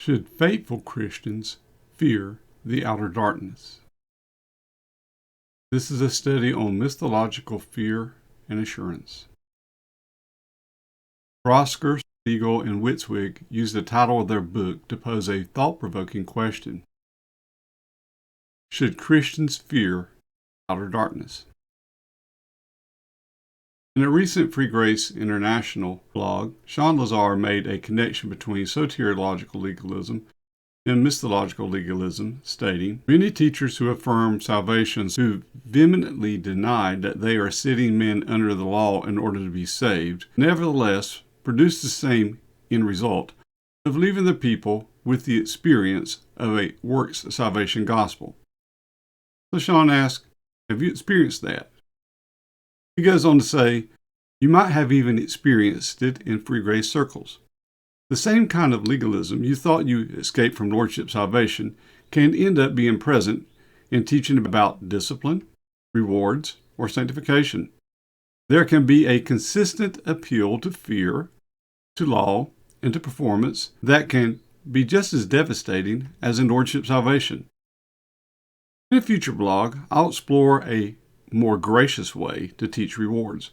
Should faithful Christians fear the outer darkness? This is a study on misthological fear and assurance. Prosker, Siegel, and Witzwig used the title of their book to pose a thought-provoking question. Should Christians fear outer darkness? In a recent Free Grace International blog, Sean Lazar made a connection between soteriological legalism and misthological legalism, stating, "Many teachers who affirm salvation who vehemently denied that they are setting men under the law in order to be saved, nevertheless produce the same end result of leaving the people with the experience of a works salvation gospel." So Sean asked, have you experienced that? He goes on to say, you might have even experienced it in free grace circles. The same kind of legalism you thought you escaped from lordship salvation can end up being present in teaching about discipline, rewards, or sanctification. There can be a consistent appeal to fear, to law, and to performance that can be just as devastating as in lordship salvation. In a future blog, I'll explore a more gracious way to teach rewards.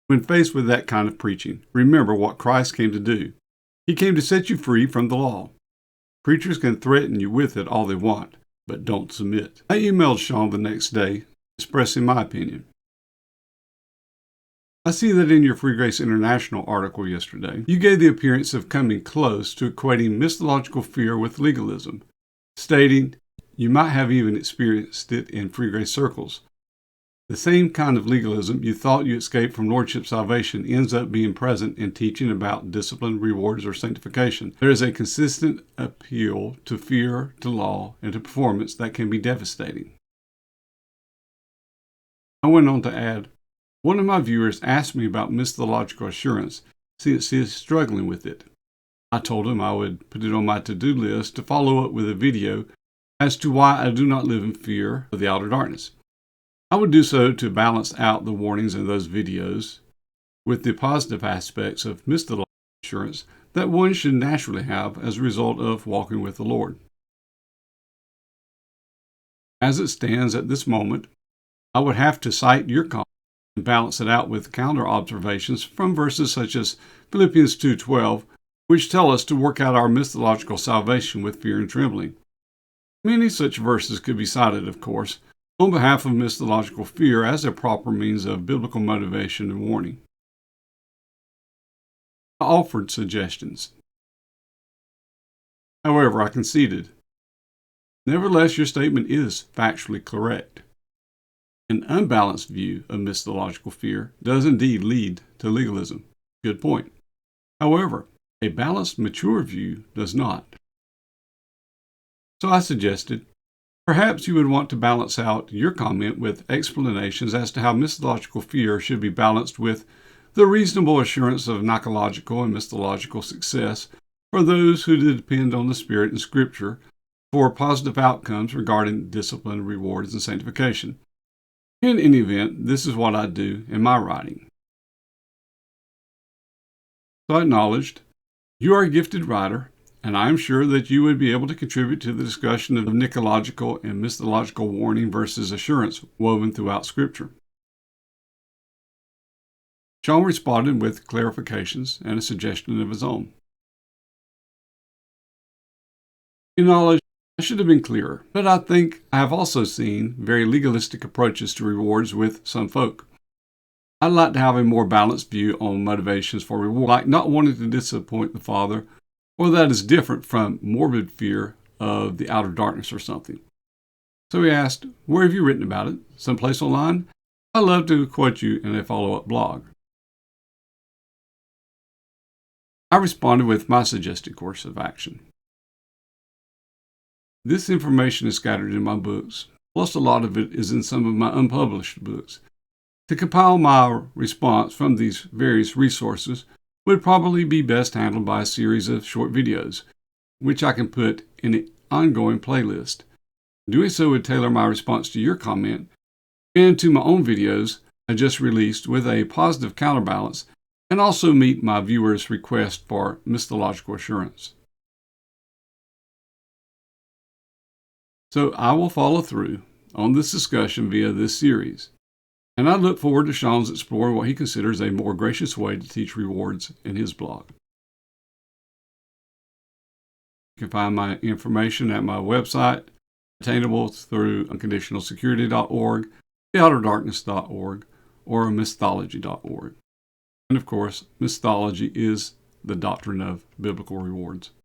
When faced with that kind of preaching, remember what Christ came to do. He came to set you free from the law. Preachers can threaten you with it all they want, but don't submit. I emailed Sean the next day, expressing my opinion. I see that in your Free Grace International article yesterday, you gave the appearance of coming close to equating misthological fear with legalism, stating, you might have even experienced it in free grace circles. The same kind of legalism you thought you escaped from lordship salvation ends up being present in teaching about discipline, rewards, or sanctification. There is a consistent appeal to fear, to law, and to performance that can be devastating. I went on to add, one of my viewers asked me about misthological assurance since he is struggling with it. I told him I would put it on my to-do list to follow up with a video as to why I do not live in fear of the outer darkness. I would do so to balance out the warnings in those videos with the positive aspects of misthological assurance that one should naturally have as a result of walking with the Lord. As it stands at this moment, I would have to cite your comment and balance it out with counter observations from verses such as Philippians 2:12, which tell us to work out our misthological salvation with fear and trembling. Many such verses could be cited, of course, on behalf of misthological fear as a proper means of biblical motivation and warning. I offered suggestions. However, I conceded. Nevertheless, your statement is factually correct. An unbalanced view of misthological fear does indeed lead to legalism. Good point. However, a balanced, mature view does not. So I suggested, perhaps you would want to balance out your comment with explanations as to how misthological fear should be balanced with the reasonable assurance of gnocological and misthological success for those who depend on the Spirit and Scripture for positive outcomes regarding discipline, rewards, and sanctification. In any event, this is what I do in my writing. So I acknowledged, you are a gifted writer, and I am sure that you would be able to contribute to the discussion of gnocological and misthological warning versus assurance woven throughout Scripture. Sean responded with clarifications and a suggestion of his own. In knowledge, I should have been clearer, but I think I have also seen very legalistic approaches to rewards with some folk. I'd like to have a more balanced view on motivations for reward, like not wanting to disappoint the Father, or that is different from morbid fear of the outer darkness or something. So he asked, where have you written about it? Someplace online? I'd love to quote you in a follow-up blog. I responded with my suggested course of action. This information is scattered in my books, plus a lot of it is in some of my unpublished books. To compile my response from these various resources would probably be best handled by a series of short videos, which I can put in an ongoing playlist. Doing so would tailor my response to your comment and to my own videos I just released with a positive counterbalance and also meet my viewers' request for misthological assurance. So I will follow through on this discussion via this series, and I look forward to Sean's exploring what he considers a more gracious way to teach rewards in his blog. You can find my information at my website, attainable through unconditionalsecurity.org, theouterdarkness.org, or misthology.org. And of course, misthology is the doctrine of biblical rewards.